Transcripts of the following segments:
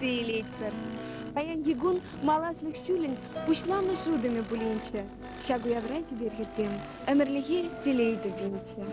тейлейтсір. Паян егун маласлық шүлін пұшламы шудыны бұлінчі. Шагу яврайты бергірдем, әмірліге селейді бінчі.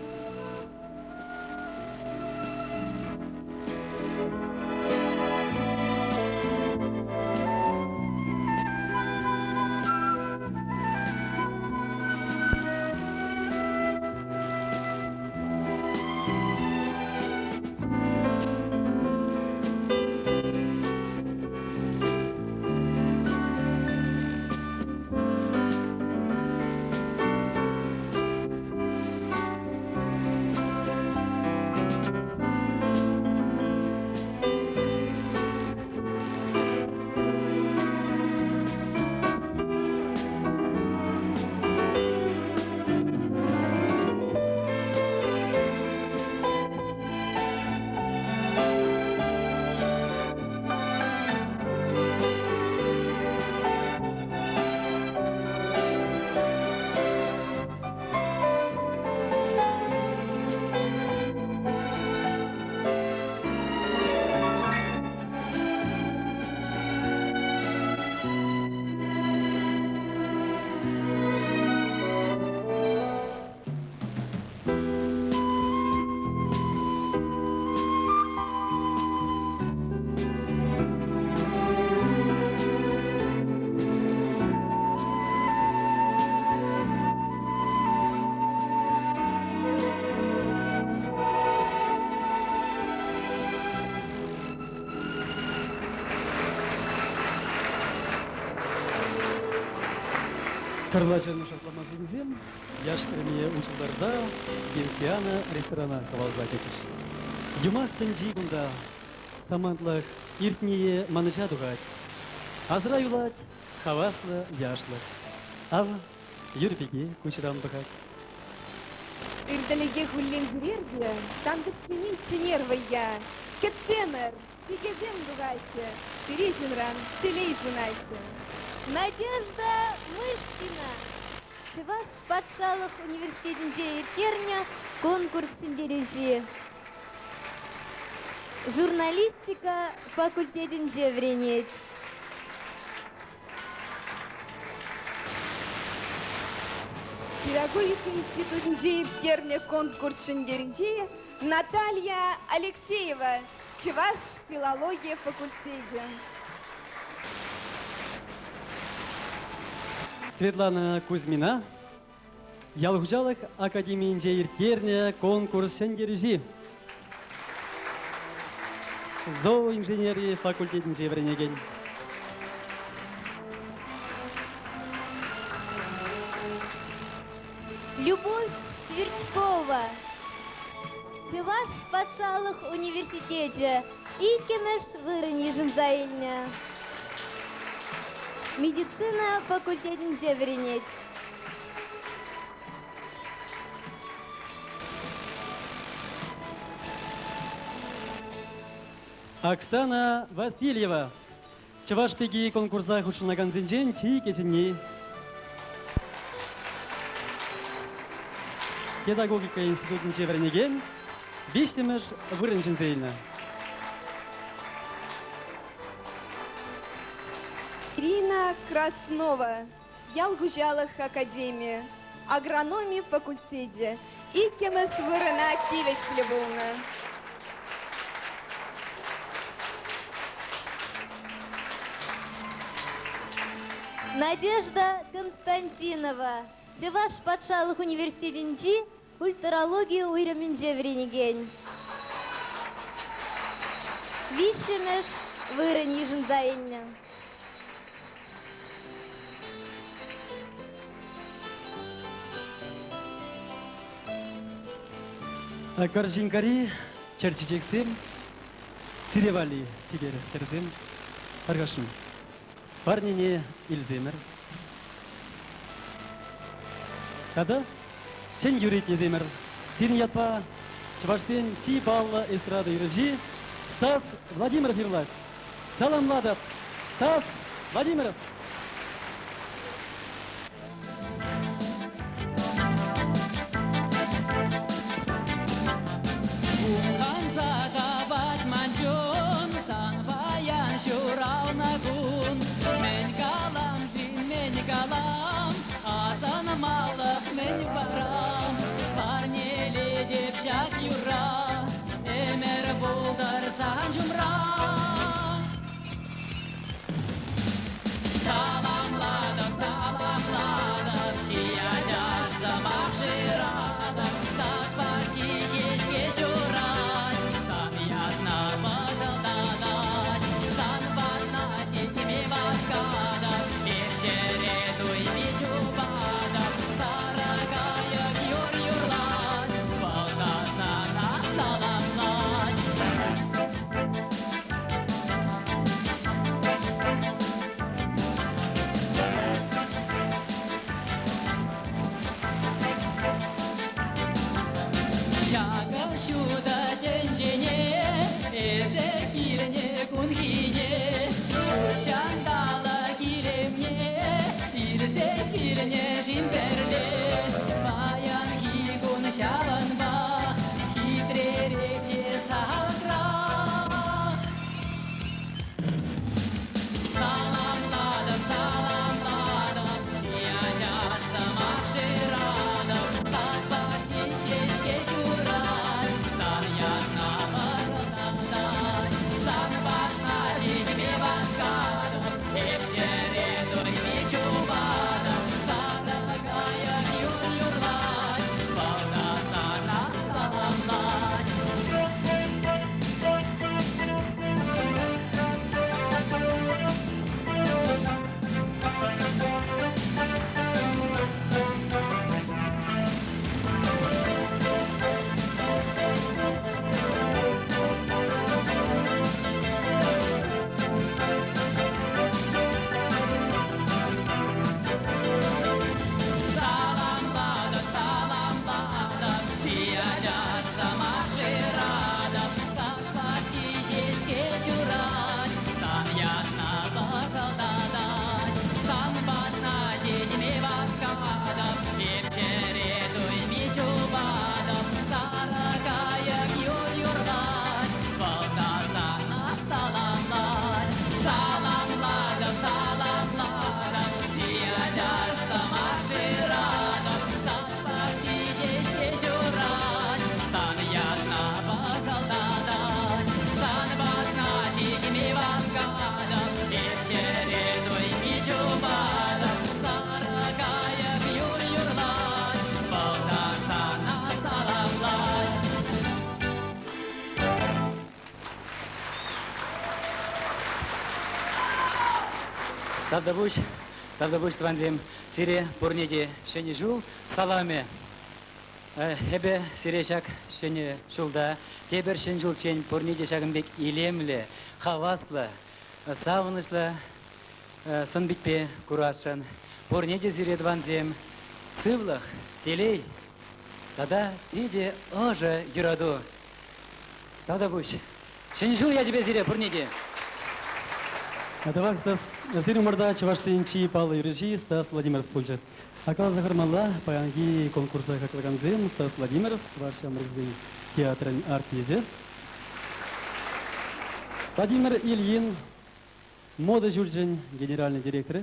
Карлачаны шатламазыңызем, яшкірме учылдарза, Гентиана ресторана кавалза кетіш. Юмақтың жигунда, тамантлық иртнее маныча дугать. Азра юлать, хаваслы яшлық. Ав, юрбеге көшірам бұғать. Ирдалеге хуллен жүрерді, тандырсының ченервая. Кетсемер, пигезем дугайшы, переченран, телейзін айшы. Надежда Мышкина. Чуваш патшалық университетінде ертерня конкурс пендележі. Журналистика факультетінде вренет. Педагогика институтінде ертерня конкурс шендережі Наталья Алексеева. Чуваш филология факультете. Светлана Кузьмина, Ялгужалых академиинже иртерне конкурс шенгережи. Зооинженерия факультетинже вренеген. Любовь Сверчкова. Чуваш патшалық университете икемеш вырынежін заильня. Медицина факультетінде вренет. Оксана Васильева, Чувашпеги конкурсах учылнаган зенжен чий кеченни. Педагогика институтынче вренеген, биштемеш вырынчын зейлна. Ирина Краснова, Ялгужалых академия, агрономии факультете, икемеш вырына кивешлі болны. Надежда Константинова. Чуваш патшалық университетінде культурология уйрымінде вренеген. Вишемеш вырынежін заильня. Каржинкари, Черчичексем, Сиревали, теперь Терзем, Аргашин, Парнине Ильземер. Когда? Сен Юрит Неземер, Син Ятпа, Чувашсен, Чи Балла, Эстрада и Режи, Стас Владимиров Ерлак. Салам Ладов, Стас Владимиров. Bukan sahabat mancun sang bayan юрауна гун. Мен галам, жин мен галам, азан малып мен барам. Парнели деп жак юра, эмер булдар сан жумра. Salamladım, salamladım, diyeceğim akşiradım. Saat parti şişke şuray, san yadna başıldadan. San batna şekimi baskadım, вечере дуйми чубадым. Сарагайык юр-юрлар, балдасана саламлать. Şaga şuda tencene, ese kiline kungine. Şu şandala kilimne, irse kiline jimperle. Bayan higun şalanba, hitrerek de sakra. Salamladım, salamladım, diyeceğim akşiradım. Saat parti şişke şuray, san yadna başıldadan. San batna şekimi baskadım, вечере дуйми чубадым. Saragayık юр-юрлар, балдасана саламлать. Salamladım, salamladım, diyeceğim akşiradım. Saat parti şişke şuray, san yadna başıldadan. San batna şekimi baskadım, вечере дуйми чубадым. Saragayık юр-юрлар, балдасана саламлать. Salamladım, salamladım, diyeceğim akşiradım. Saat parti şişke şuray, san yadna başıldadan. San batna şekimi baskadım, вечере дуйми чубадым. Saragayık юр-юрлар, балдасана саламлать. Тавдабуш тванзем, сире порнеде шени жул, саламе. Хебе сирешак шени шулда, тебер шен жул шен порнеде шагынбек илемле, хаваслы, савынышлы, сын битпе курашын. Порнеде сире тванзем, сывлых, телей, тада иде ожа юраду. Тавдабуш, шени жул я тебе сире порнеде. Атавак Стас, Сирумарда, Чаваштинчи, Павла Юрижи, Стас Владимиров Пульча. Акал Захармалла, Паянги, конкурса Хаклаганзем, Стас Владимиров, Ваша Мрзды, театр Артизе. Владимир Ильин, Мода Жульджин, генеральный директор.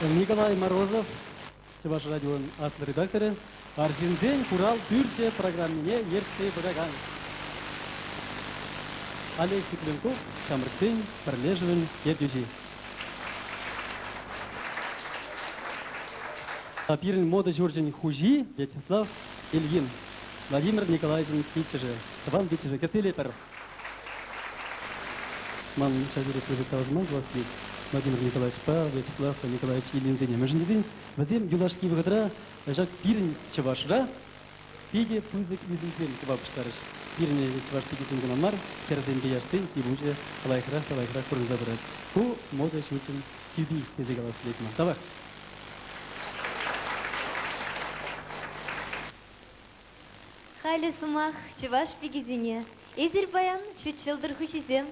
Николай Морозов, Чаваш радио Асл редакторы. Аржинзен Курал Тюрче программине Ерце Багаган. Олег Тикленков, Шамрксен, Пролежевин, Ердюжи. Апирин Мода Журджин Хужи, Вячеслав Ильин. Владимир Николаевич Кичеже. Вам Кичеже, Кацелетер. Ман Шагиров Презентавазман, 20 Владимир Николаевич Па, Вячеслав Николаевич Ильин Зене. Межнезин, Вадим Юлашки Вагатра, Жак Пирин Чавашра, Пиге Пузык Юзинзен Квапштарыш. Пирин Чаваш Пигизин Гамар, Керзен Бияштен, Ибуже, Алайхра, Курын Забрат. Ку Мода Шучин Кюби, Езегалас Летма. Тавах. Хали сумах, чеваш пигизине. Эзер баян, чучелдыр хушизем.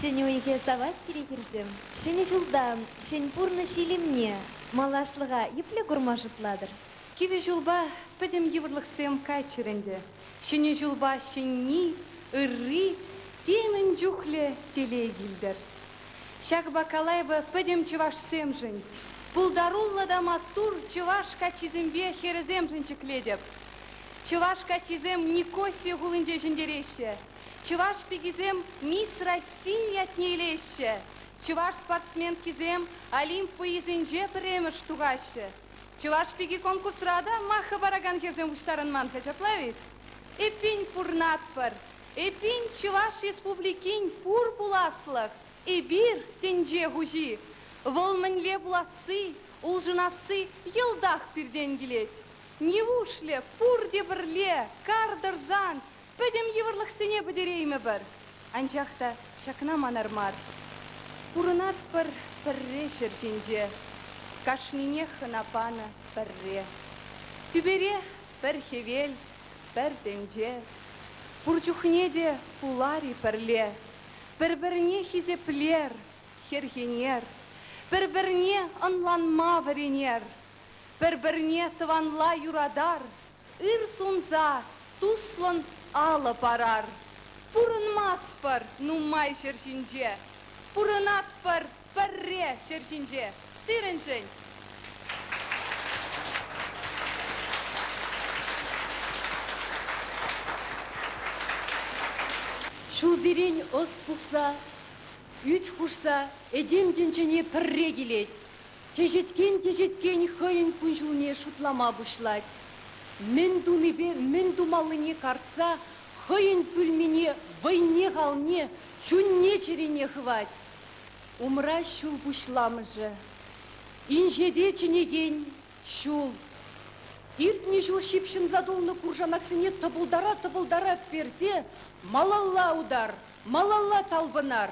Шені ойге сават сирекерзем. Шені жылдан, шен пурны шилемне. Малашлыға епле курмашытладыр. Киве жулба педем еврлых сем кайчеренде. Шыне жулба шынни, ырри, темен жухле телегилдер. Шак бакалайба педем чываш семжень. Пулдарулла да матур чывашка чизембе хереземженчик ледеп. Чывашка чизем Никосия гулынде жендереше. Чываш пигизем мисс Россия отнейлеше. Чываш спортсмен кизем Олимпы изенже премеш тугаше. Чываш пиги конкурс рада маха бараган херзем уштаран манка жаплавит. Эпинь пурнатпар, эпинь Чываш республикинь пур буласлых, и бир тенже гужи. Волманле буласы, улжынасы елдах пирден келет. Невушле, пур дебірле, кардырзан, пөдем еврлық сене бідереймі бір. Анчақта шакна манармар. Пурынат бір пірре шершенже, кашнине хынапана пірре. Түбере бір хевел, бір денже, пурчухнеде пулари пірле, бір-біріне хизеплер, хергенер, бір-біріне ынланма варенер, бір-біріне тыванла юрадар, ыр сунза туслан алы парар. Пурынмаспыр нумай шершинже, пурынатпыр пірре шершинже. Сиренжен. Шул зерень ос пухса, үт хушса, эдем денчене пірре келет. Тежеткен хойын күнжіліне шутлама бұшлать. Мен дуныбе, мен думалыне картса, хойын пүлмене, войне ғалне, чунне черене хвать. Умра шул бұшламы же. Инжеде ченеген шул. Иртне жыл шипшін задолны куржанаксыне табылдара персе, малалла удар, малалла талбынар.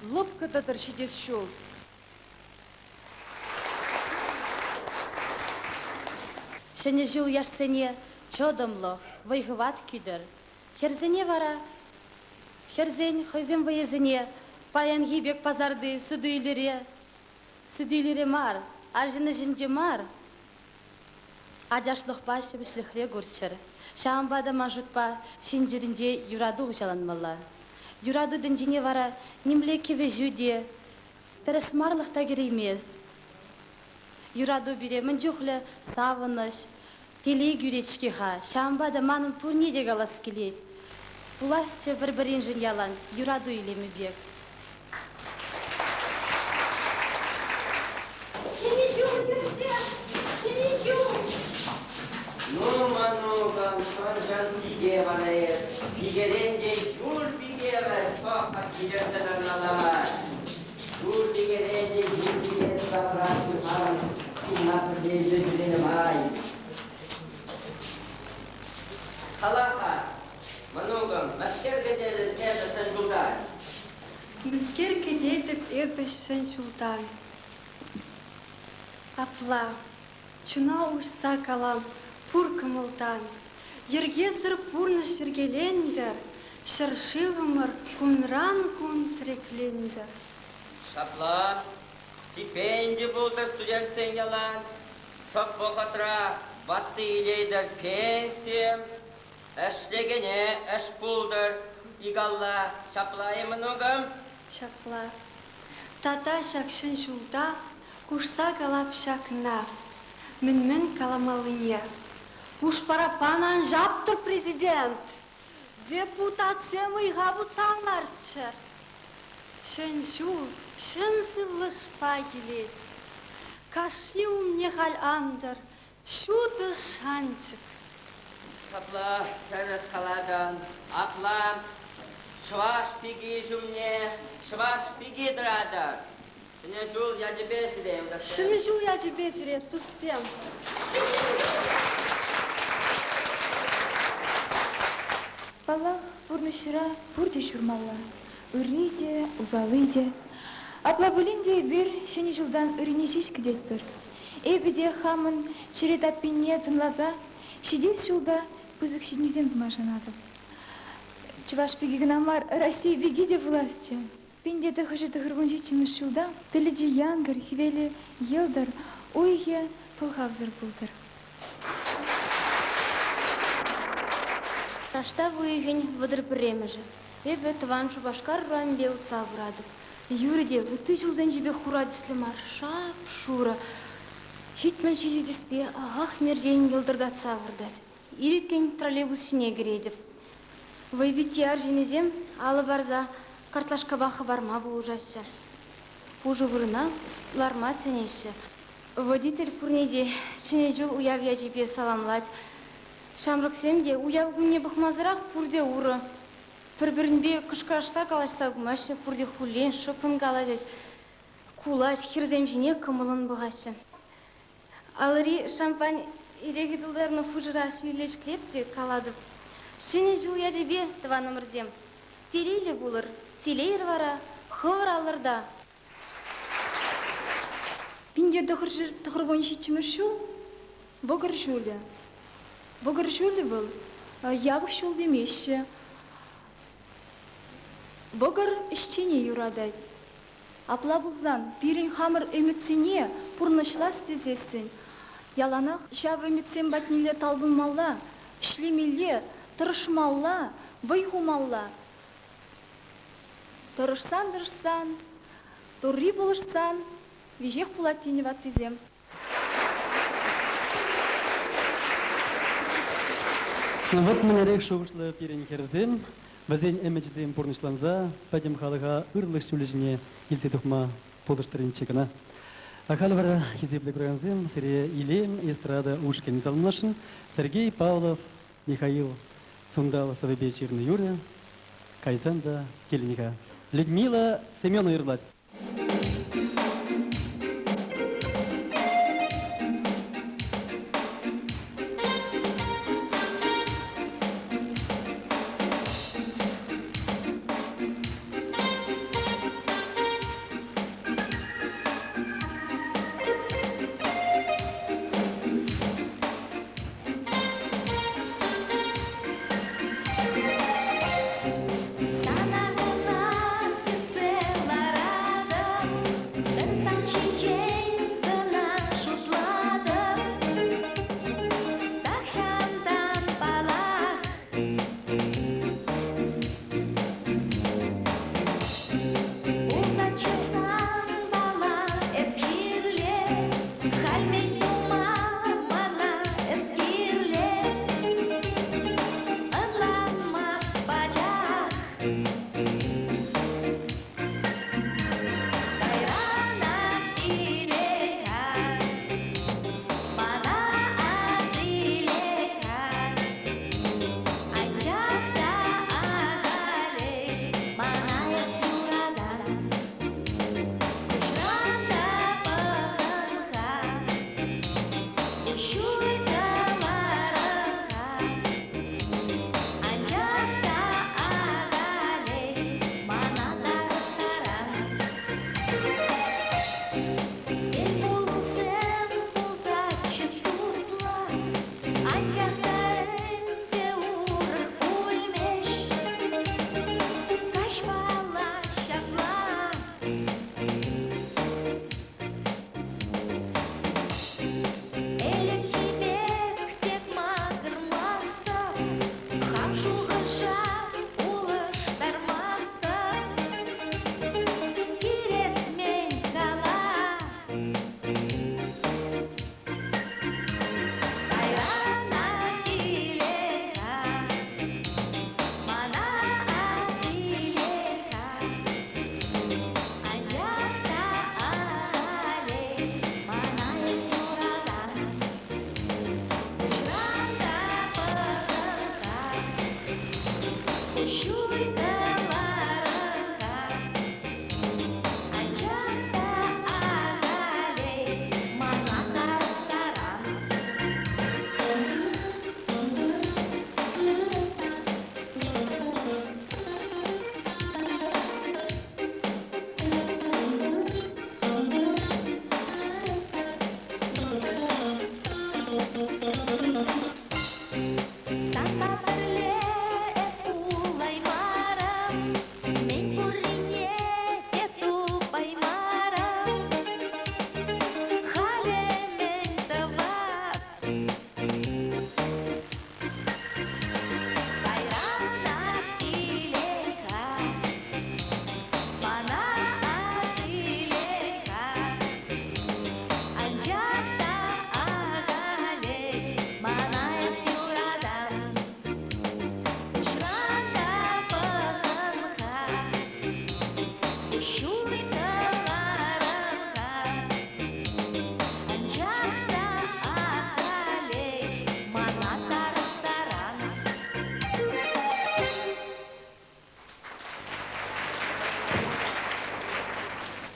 Лопкададыр шедес шул. Шыны жыл яшсене чодымлық, вайғыват күдір. Херзене вара, херзен хойзен вайызыне, паян гибек пазарды Südüylere mar, arjını jinde mar. Acaşlıq başı bislihre gurçır. Şambada majutpa, şinjirinde yuradu uçalanmalı. Yuradu dincine vara, nimleki ve jüdiye. Teresmarlıqta giremez. Yuradu bire mıncuhle savınış, teli güreçki ha. Şambada manın purni de galas kilet. Bulasça bir-birin yalan, yuradu ile mi bek. Ну, сонжан биге варайыр, бигеренде жур биге вар, тоққа кидерсен арналар. Жур бигеренде жур биге сапрат күхан, күнапыр дейді жүренім ай. Халаха, манугам, мәскер кедеді әді сен жулдан. Мәскер кедедіп әбі сен жулдан. Апла, чуна ушса калам, пур кымылдан. Ергезір пурныш ергелендер, шыршывымыр күнран күн тіреклендер. Шапла, стипендия бұлдыр студентсен ялан, шоп боқатыра, батты илейдір пенсиям, әшлегене әш бұлдыр, игалла, шаплайы мұнығым. Шапла, тата шакшын жулда, кушса калап шакна, мен каламалыне. Пушпарапанан жаптыр президент. Депутация мыйға бұтсаңларчыр. Шын жул, шын зывлы шпа келет. Каши умне хал андыр, шуды шанчык. Шапла, тәріс қаладан, апла, шваш пиги жүмне, шваш пиги дырадар. Шыны жул яжыбе сірем. Шыны жул яжыбе сірем, туссем. Балах бурнышыра бурде шурмалла. Ырыйде, узалыйде. Апла бүлінде бір шені жылдан ырыне шеш кідет бір. Эбіде хамын черет аппенне тынлаза, шедес жылда пызык шеднюзем тымашанады. Чываш пегигнамар Россия бегиде властче. Пенде тахыжы тахыргунжи чимыш жылда, пеледжи янгар, хивели елдар, ойге пылхавзыр бұлдыр. Рашта выйгень выдыр премежі. Эбе тыван шубашкар рамбе утса бұрады. Юриде, ұты жылдан жебе хурады слемар. Шап, шура. Шитмен шежедеспе ағақ мердейін елдірдатса бұрдады. Иреккен троллейбус ішіне кіредіп. Вайбитияр женезем алы барза картлашка бақы барма бұл жатшы. Пужы вырына ларма сенеші. Водитель пурнеде шыне жыл уяв яжебе саламлать. Шамрыксемде уяв күнне бұқмазырақ пурде уры. Бір-бірінбе күшкашса калашса күмашы, пурде хулен, шыпын калажаш. Кулаш, хирзем жіне кымылын бұғашы. Алыри шампань иреги дылдарны фужыраш үйлеш клепте каладып. Шыне жыл яжебе тыванымырзем. Телейлі бұлыр, телейр вара, хывыр алырда. Пинде тұғыр бойыншы чымыр шул, бұғыр жулі. Бұғыр жулі бұл, ябық шул демеші. Бұғыр ішчене юрадайд. Апла бұлзан, бірін хамыр үмітсіне пұрнышлас тезесін. Яланақ, шав үмітсен батнелі талбылмалла, ішлемелі, тұрышмалла, бұйхумалла. Тұрышсан, тұрри бұлышсан, вежех пулатине ваттызем. Вот мы рек шоушлы перен херзем, бәзен әмәчізем порнышланза, пәдем халыға ұрлық шүліжіне елсе тұқма подыштырын чекіна. Ахал вара хизеплі күрганзем, сіре Илем, эстрада Ушкин залмашын, Сергей Павлов, Михаил Сундал, Савебе Черный Юрия, Кайзанда Келениха, Людмила Семенова Ирлать.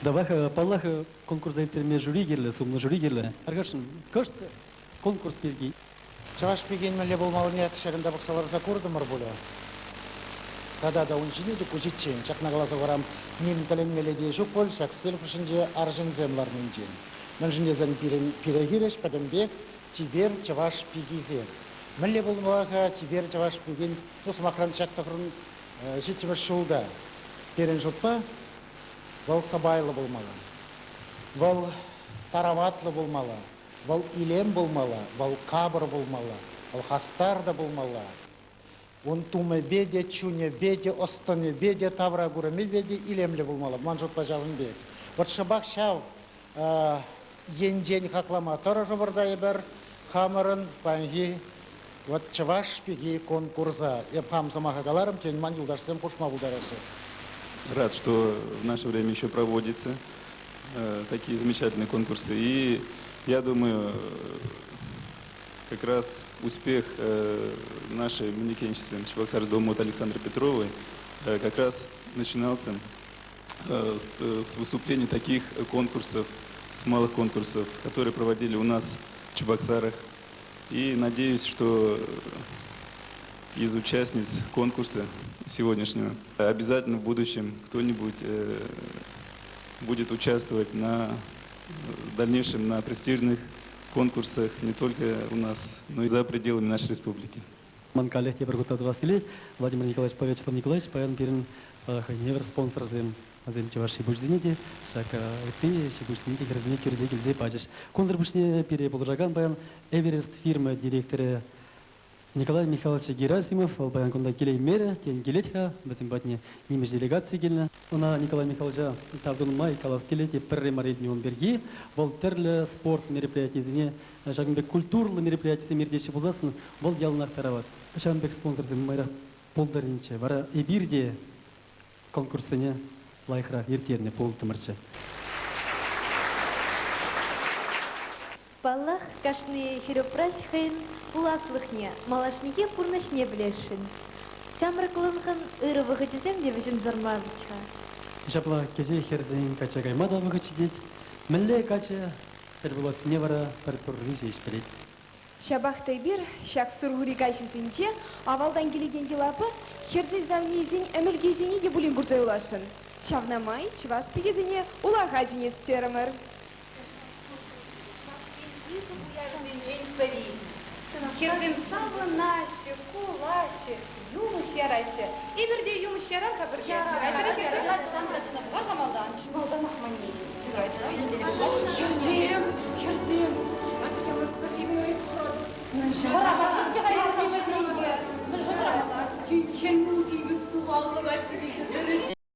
Давай паллах конкурс айтерме жюри керле, сумны жюри керле. Аргашын, кышт конкурс берги. Чаваш пеген мэле болмалы не кішерінде бақсалар закурды мыр бұлы. Тада да унчини ду кучитчен, чак на глаза варам ним тален меле де жук бол, чак стел кушинже аржын землар нинчен. Мен жинде зен пирегиреш, падамбек, тибер чаваш пегизе. Мэле болмалыға тибер чаваш пеген, нус махран чак тахрын житчімі шулда. Перен жутпа, вал сабайлы болмалы. Вал тараватлы болмалы. Вал илем болмалы, вал кабыр болмалы, вал хастар да болмалы. Он туме беде, чуне беде, остоне беде, тавра гураме беде, илемле болмалы. Манжут пажавын бек. Вот шабак шав енден хаклама тора жабырдай бір хамырын панги вот чаваш пеги конкурса. Я пам замаха галарым, кен ман юлдашсем кушма бударасы. Рад, что в наше время еще проводятся такие замечательные конкурсы. И я думаю, как раз успех нашей манекенщицы Чебоксарской Александры Петровой как раз начинался с выступлений таких конкурсов, с малых конкурсов, которые проводили у нас в Чебоксарах. И надеюсь, что из участниц конкурса сегодняшнего обязательно в будущем кто-нибудь будет участвовать в дальнейшем на престижных конкурсах не только у нас, но и за пределами нашей республики. Манкалех те бергута дваскелет, Владимир Николаевич Павел Николаевич, паян перен невер спонсор зем чеваши бужзинети, шака ты бужзинети грзнеки рзекельзе пачеш. Конзер бушне пере полжаган паян Эверест фирмы директоры Николай Михайлович Герасимов, баян кунда келей мере, тен келетха, бізім батне немеш делегации келіне. Она Николай Михайловича тавдун май калас келете пірре маредне он берги, бол терлі спорт мероприятиесіне, жагынбек культурлы мероприятиесе мердеші боласын, бол ялынақ тарават. Жагынбек спонсорзым майра полдарынче, вара эбирде конкурсыне лайхра ертеріне пол тымырчы. Паллах кашны хиропраш хын уласлыхне, малашнике пурнашне білешін. Шамракылынғын ыры выхычысем де бішім зармарлыққа. Жапла кеже херзен кача гаймада выхычидеть, мілле кача пербуласыне вара перпуррыже ішпелет. Шабахтай бир, шак сұрғыри кашысынче, авалдан келеген келапы, херзен завнезін әмілгезіне де бұлін күрзай улашын. Шавнамай, чываш пегезіне улаға жіне стерімір. Кирзем сабы нашы, кулашы, юмыш ярашы. Ибірде юмыш ярар қабірде. Кирзем,